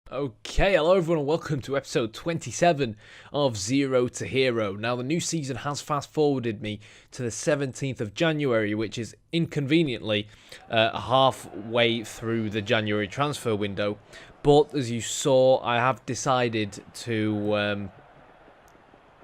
Okay, hello everyone and welcome to episode 27 of Zero to Hero. Now the new season has fast forwarded me to the 17th of January, which is inconveniently halfway through the January transfer window. But as you saw, I have decided to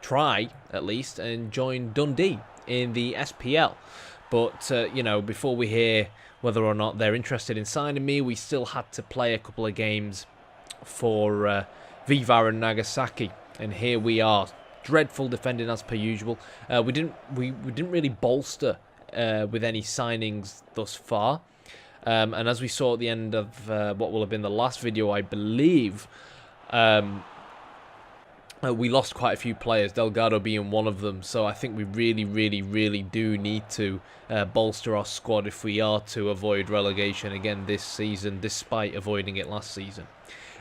try, at least, and join Dundee in the SPL. But, before we hear whether or not they're interested in signing me, we still had to play a couple of games for V-Varen Nagasaki, and here we are. Dreadful defending as per usual. We didn't really bolster with any signings thus far, and as we saw at the end of what will have been the last video, I believe, we lost quite a few players, Delgado being one of them. So I think we really do need to bolster our squad if we are to avoid relegation again this season, despite avoiding it last season.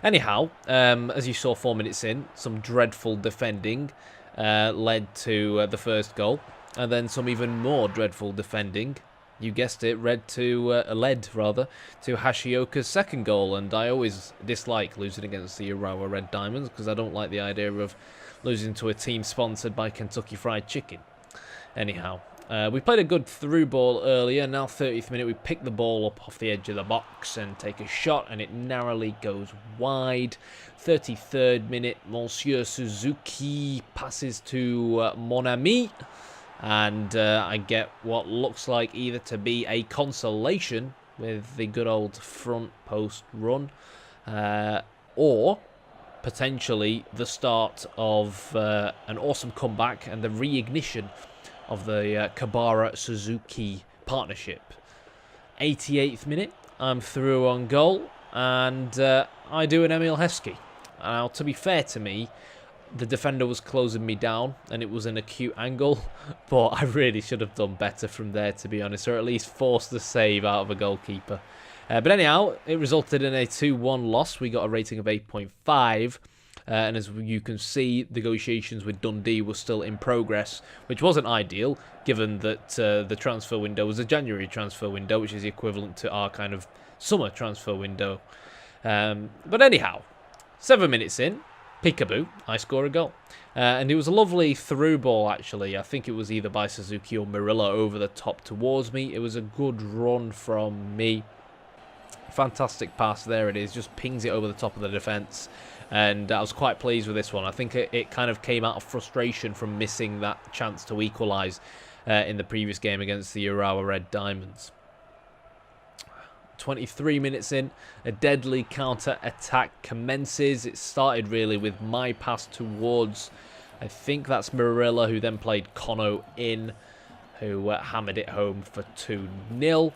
Anyhow, as you saw 4 minutes in, some dreadful defending led to the first goal, and then some even more dreadful defending. You guessed it, led to Hashioka's second goal, and I always dislike losing against the Urawa Red Diamonds because I don't like the idea of losing to a team sponsored by Kentucky Fried Chicken. Anyhow, we played a good through ball earlier. Now 30th minute, we pick the ball up off the edge of the box and take a shot, and it narrowly goes wide. 33rd minute, Monsieur Suzuki passes to Mon Ami, and I get what looks like either to be a consolation with the good old front post run, or potentially the start of an awesome comeback and the reignition of the Kabara-Suzuki partnership. 88th minute, I'm through on goal, and I do an Emil Heskey. Now, to be fair to me, the defender was closing me down, and it was an acute angle, but I really should have done better from there, to be honest, or at least forced the save out of a goalkeeper. But anyhow, it resulted in a 2-1 loss. We got a rating of 8.5. And as you can see, negotiations with Dundee were still in progress, which wasn't ideal, given that the transfer window was a January transfer window, which is equivalent to our kind of summer transfer window. But anyhow, 7 minutes in, peekaboo, I score a goal. And it was a lovely through ball, actually. I think it was either by Suzuki or Marilla over the top towards me. It was a good run from me. Fantastic pass, there it is, just pings it over the top of the defence. And I was quite pleased with this one. I think it kind of came out of frustration from missing that chance to equalise in the previous game against the Urawa Red Diamonds. 23 minutes in, a deadly counter-attack commences. It started really with my pass towards, I think that's Marilla, who then played Kono in, who hammered it home for 2-0.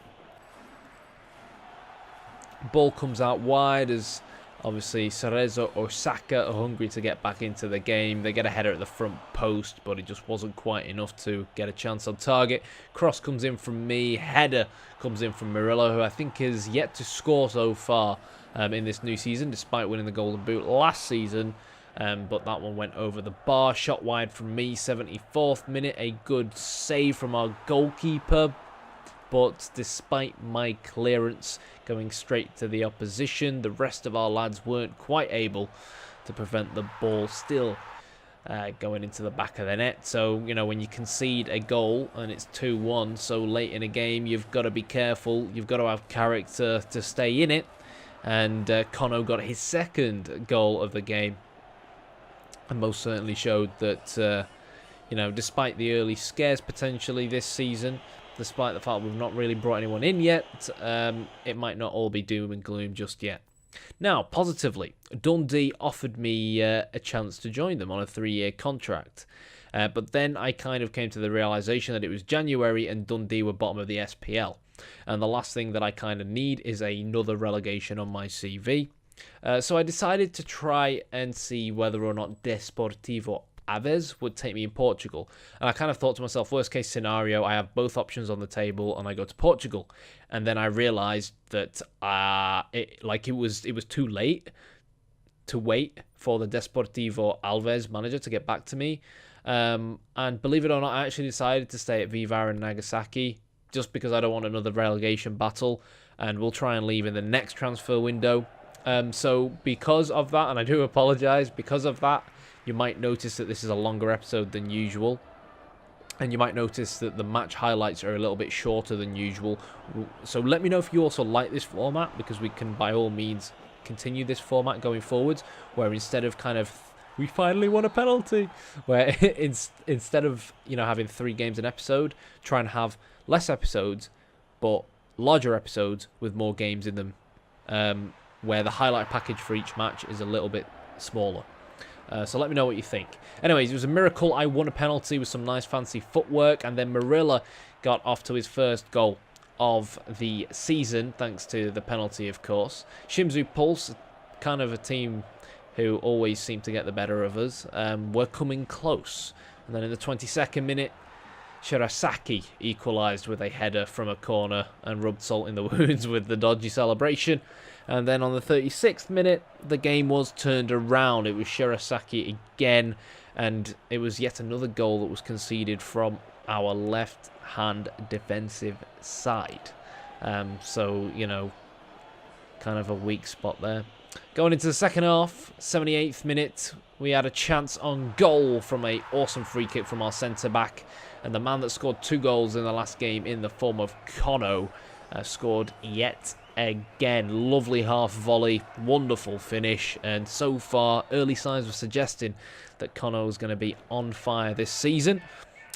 Ball comes out wide as obviously Cerezo or Saka are hungry to get back into the game. They get a header at the front post, but it just wasn't quite enough to get a chance on target. Cross comes in from me. Header comes in from Murillo, who I think is yet to score so far in this new season, despite winning the Golden Boot last season. But that one went over the bar. Shot wide from me, 74th minute. A good save from our goalkeeper. But despite my clearance going straight to the opposition, the rest of our lads weren't quite able to prevent the ball still going into the back of the net. So, when you concede a goal and it's 2-1 so late in a game, you've got to be careful. You've got to have character to stay in it. And Kono got his second goal of the game. And most certainly showed that, despite the early scares potentially this season, despite the fact we've not really brought anyone in yet, it might not all be doom and gloom just yet. Now, positively, Dundee offered me a chance to join them on a 3-year contract. But then I kind of came to the realisation that it was January and Dundee were bottom of the SPL. And the last thing that I kind of need is another relegation on my CV. So I decided to try and see whether or not Desportivo Aves would take me in Portugal, and I kind of thought to myself, worst case scenario, I have both options on the table and I go to Portugal. And then I realized that it was too late to wait for the Desportivo Alves manager to get back to me, and believe it or not, I actually decided to stay at V-Varen Nagasaki just because I don't want another relegation battle, and we'll try and leave in the next transfer window. So because of that, and I do apologise, because of that, you might notice that this is a longer episode than usual. And you might notice that the match highlights are a little bit shorter than usual. So let me know if you also like this format, because we can by all means continue this format going forwards, where instead of kind of, we finally won a penalty, where instead of, you know, having 3 games an episode, try and have less episodes, but larger episodes with more games in them, where the highlight package for each match is a little bit smaller. So let me know what you think. Anyways, it was a miracle. I won a penalty with some nice fancy footwork, and then Marilla got off to his first goal of the season, thanks to the penalty, of course. Shimizu Pulse, kind of a team who always seem to get the better of us, were coming close. And then in the 22nd minute, Shirasaki equalised with a header from a corner and rubbed salt in the wounds with the dodgy celebration. And then on the 36th minute, the game was turned around. It was Shirasaki again, and it was yet another goal that was conceded from our left-hand defensive side. So, you know, kind of a weak spot there. Going into the second half, 78th minute, we had a chance on goal from an awesome free kick from our centre-back. And the man that scored 2 goals in the last game in the form of Kono scored yet again. Lovely half volley, wonderful finish, and so far early signs were suggesting that Kono was going to be on fire this season.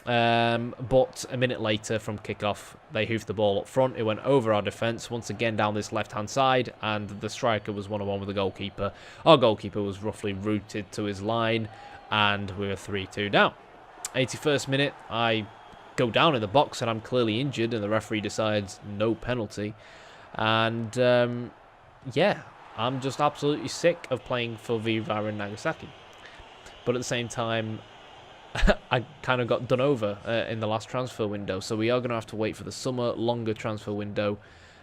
But a minute later from kickoff, they hoofed the ball up front. It went over our defence once again down this left-hand side, and the striker was one-on-one with the goalkeeper. Our goalkeeper was roughly rooted to his line, and we were 3-2 down. 81st minute, I go down in the box and I'm clearly injured, and the referee decides no penalty. And yeah, I'm just absolutely sick of playing for V-Varen Nagasaki. But at the same time, I kind of got done over in the last transfer window, so we are going to have to wait for the summer longer transfer window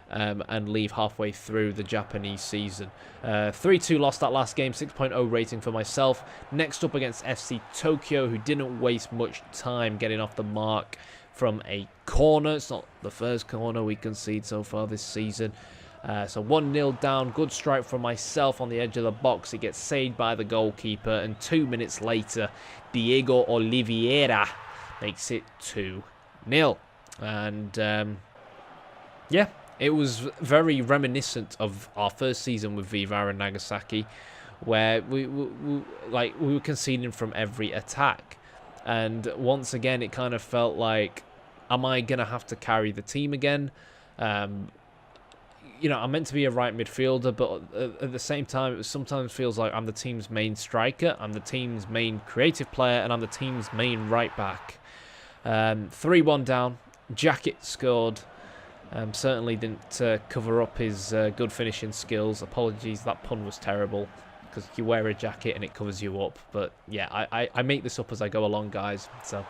and leave halfway through the Japanese season. 3-2 lost that last game, 6.0 rating for myself. Next up against FC Tokyo, who didn't waste much time getting off the mark from a corner. It's not the first corner we concede so far this season. So 1-0 down, good strike from myself on the edge of the box. It gets saved by the goalkeeper, and 2 minutes later, Diego Oliveira makes it 2-0. And yeah, it was very reminiscent of our first season with V-Varen Nagasaki, where we were conceding from every attack. And once again, it kind of felt like, am I going to have to carry the team again? You know, I'm meant to be a right midfielder, but at the same time, it sometimes feels like I'm the team's main striker, I'm the team's main creative player, and I'm the team's main right back. 3-1 down. Jacket scored. Certainly didn't cover up his good finishing skills. Apologies, that pun was terrible, because you wear a jacket and it covers you up. But yeah, I make this up as I go along, guys. So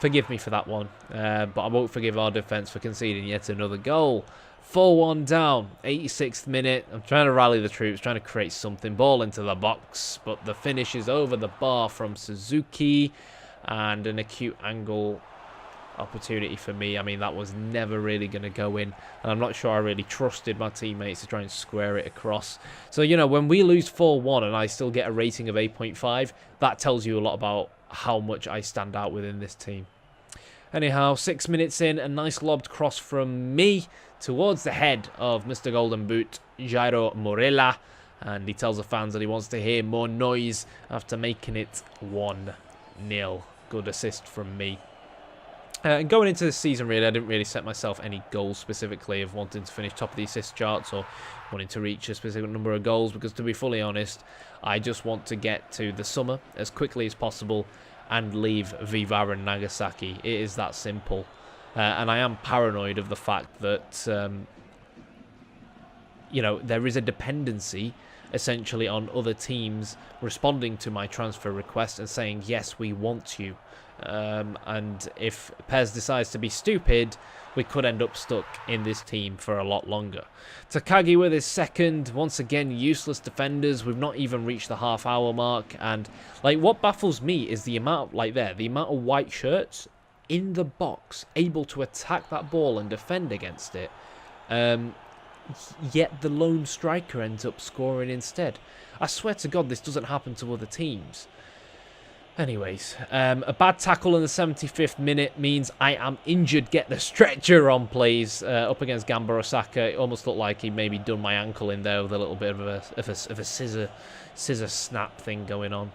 forgive me for that one. But I won't forgive our defence for conceding yet another goal. 4-1 down, 86th minute. I'm trying to rally the troops, trying to create something. Ball into the box, but the finish is over the bar from Suzuki, and an acute angle opportunity for me. I mean, that was never really going to go in, and I'm not sure I really trusted my teammates to try and square it across. So, you know, when we lose 4-1 and I still get a rating of 8.5, that tells you a lot about how much I stand out within this team. Anyhow, 6 minutes in, a nice lobbed cross from me towards the head of Mr. Golden Boot, Jairo Morella, and he tells the fans that he wants to hear more noise after making it 1-0. Good assist from me. And going into the season, really, I didn't really set myself any goals specifically of wanting to finish top of the assist charts or wanting to reach a specific number of goals, because to be fully honest, I just want to get to the summer as quickly as possible and leave V-Varen Nagasaki. It is that simple. And I am paranoid of the fact that, you know, there is a dependency essentially on other teams responding to my transfer request and saying, yes, we want you. And if PES decides to be stupid, we could end up stuck in this team for a lot longer. Takagi with his second. Once again, useless defenders. We've not even reached the half-hour mark. And, like, what baffles me is the amount, the amount of white shirts in the box able to attack that ball and defend against it. yet the lone striker ends up scoring instead. I swear to God, this doesn't happen to other teams. Anyways, a bad tackle in the 75th minute means I am injured. Get the stretcher on, please. Up against Gamba Osaka, it almost looked like he maybe done my ankle in there with a little bit of a scissor snap thing going on.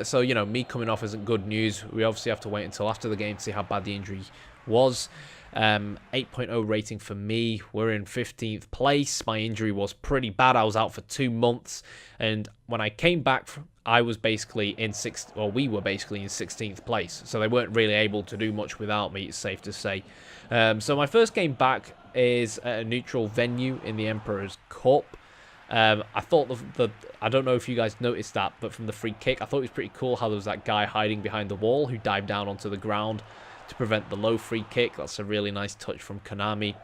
So, you know, me coming off isn't good news. We obviously have to wait until after the game to see how bad the injury was. 8.0 rating for me. We're in 15th place. My injury was pretty bad. I was out for 2 months, and when I came back, I was basically in we were basically in 16th place. So they weren't really able to do much without me, it's safe to say. So my first game back is at a neutral venue in the Emperor's Cup. I thought I don't know if you guys noticed that, but from the free kick, I thought it was pretty cool how there was that guy hiding behind the wall who dived down onto the ground to prevent the low free kick. That's a really nice touch from Konami.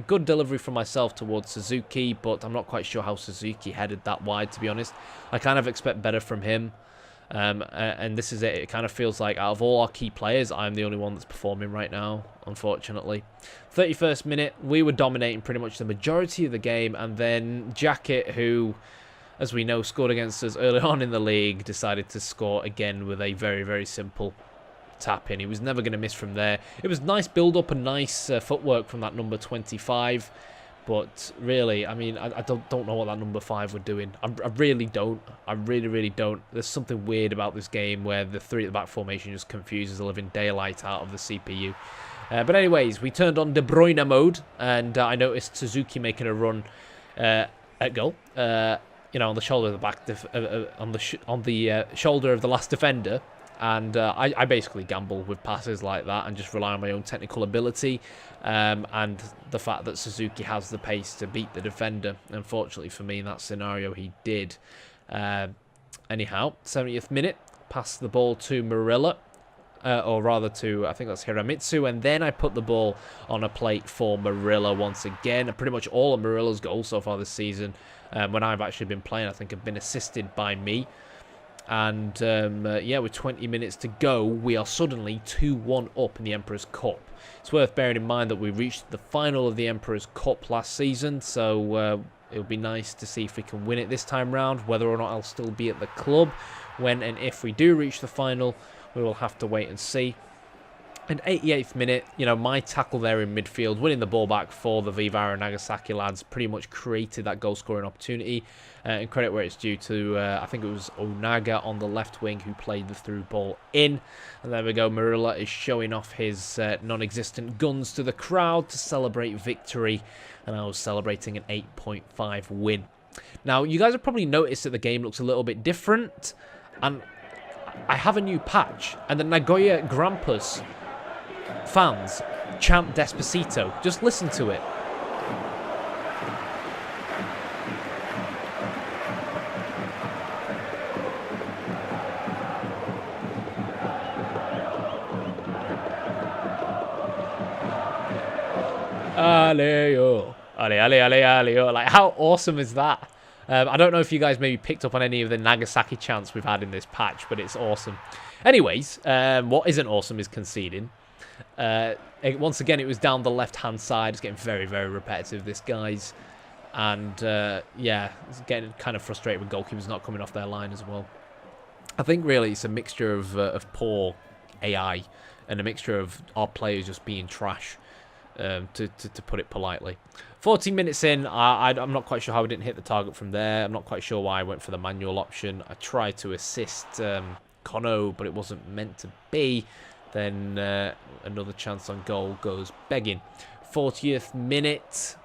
Good delivery from myself towards Suzuki, but I'm not quite sure how Suzuki headed that wide, to be honest. I kind of expect better from him. And this is it. It kind of feels like out of all our key players, I'm the only one that's performing right now, unfortunately. 31st minute, we were dominating pretty much the majority of the game, and then Jacket, who, as we know, scored against us early on in the league, decided to score again with a very, very simple tap in. He was never going to miss from there. It was nice build-up and nice footwork from that number 25. But really, I mean, I don't know what that number 5 were doing. I really don't. I really don't. There's something weird about this game where the 3 at the back formation just confuses the living daylight out of the CPU. But anyways, we turned on De Bruyne mode, and I noticed Suzuki making a run at goal. You know, on the shoulder of the back, on the shoulder of the last defender. And I basically gamble with passes like that and just rely on my own technical ability and the fact that Suzuki has the pace to beat the defender. Unfortunately for me, in that scenario, he did. Anyhow, 70th minute, pass the ball to Murilla, or rather to, I think that's Hiramitsu, and then I put the ball on a plate for Murilla once again. Pretty much all of Murilla's goals so far this season, when I've actually been playing, I think have been assisted by me. And, yeah, with 20 minutes to go, we are suddenly 2-1 up in the Emperor's Cup. It's worth bearing in mind that we reached the final of the Emperor's Cup last season, so it'll be nice to see if we can win it this time round. Whether or not I'll still be at the club when and if we do reach the final, we will have to wait and see. And 88th minute, you know, my tackle there in midfield, winning the ball back for the V-Varen Nagasaki lads, pretty much created that goal-scoring opportunity. And credit where it's due to, I think it was Onaga on the left wing who played the through ball in. And there we go, Murilla is showing off his non-existent guns to the crowd to celebrate victory. And I was celebrating an 8.5 win. Now, you guys have probably noticed that the game looks a little bit different. And I have a new patch. And the Nagoya Grampus fans chant Despacito. Just listen to it. Aleo, ale, ale, ale, aleo. Like, how awesome is that? I don't know if you guys maybe picked up on any of the Nagasaki chants we've had in this patch, but it's awesome. Anyways, what isn't awesome is conceding. Once again, it was down the left-hand side. It's getting very, very repetitive, this guy's. And, yeah, it's getting kind of frustrated with goalkeepers not coming off their line as well. I think, really, it's a mixture of poor AI and a mixture of our players just being trash, to put it politely. 14 minutes in, I'm not quite sure how I didn't hit the target from there. I'm not quite sure why I went for the manual option. I tried to assist Kono, but it wasn't meant to be. Then another chance on goal goes begging. 40th minute,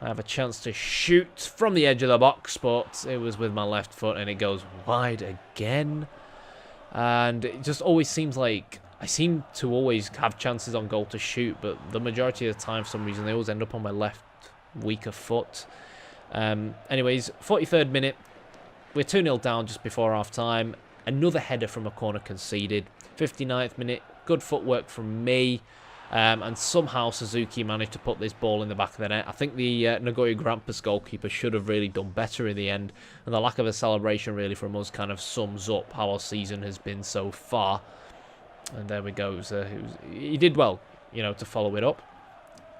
I have a chance to shoot from the edge of the box, but it was with my left foot and it goes wide again. And it just always seems like I seem to always have chances on goal to shoot, but the majority of the time, for some reason, they always end up on my left weaker foot. Anyways, 43rd minute, we're 2-0 down just before half-time. Another header from a corner conceded. 59th minute, good footwork from me. And somehow Suzuki managed to put this ball in the back of the net. I think the Nagoya Grampus goalkeeper should have really done better in the end. And the lack of a celebration really from us kind of sums up how our season has been so far. And there we go. He did well, you know, to follow it up.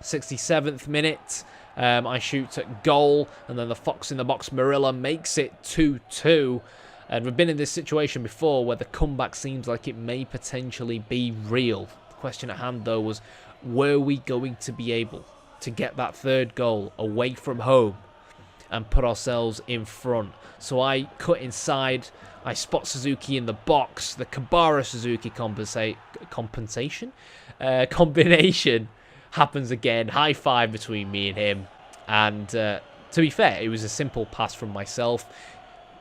67th minute. I shoot at goal, and then the Fox in the box, Marilla, makes it 2-2. And we've been in this situation before where the comeback seems like it may potentially be real. The question at hand, though, was were we going to be able to get that third goal away from home and put ourselves in front? So I cut inside, I spot Suzuki in the box, the Kabara Suzuki combination happens again, high five between me and him, and to be fair, it was a simple pass from myself.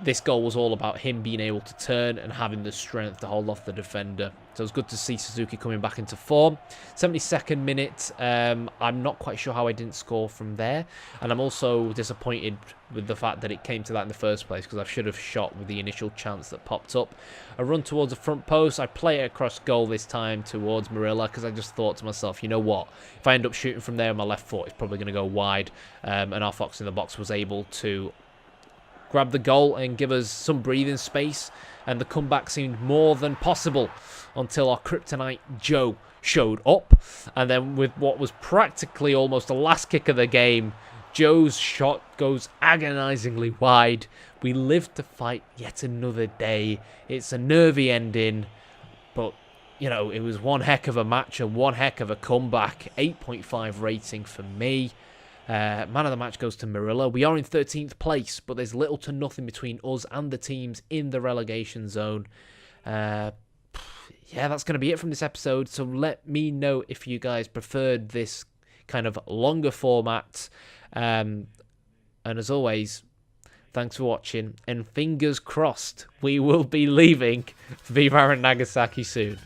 This goal was all about him being able to turn and having the strength to hold off the defender. So it was good to see Suzuki coming back into form. 72nd minute, I'm not quite sure how I didn't score from there. And I'm also disappointed with the fact that it came to that in the first place, because I should have shot with the initial chance that popped up. A run towards the front post. I play it across goal this time towards Marilla, because I just thought to myself, you know what? If I end up shooting from there on my left foot, it's probably going to go wide. And our Fox in the box was able to grab the goal and give us some breathing space, and the comeback seemed more than possible until our kryptonite Joe showed up. And then with what was practically almost the last kick of the game, Joe's shot goes agonizingly wide. We live to fight yet another day. It's a nervy ending, but you know, it was one heck of a match and one heck of a comeback. 8.5 rating for me. Man of the match goes to Marilla. We are in 13th place, but there's little to nothing between us and the teams in the relegation zone. Yeah, that's going to be it from this episode. So let me know if you guys preferred this kind of longer format. And as always, thanks for watching. And fingers crossed, we will be leaving V-Varen Nagasaki soon.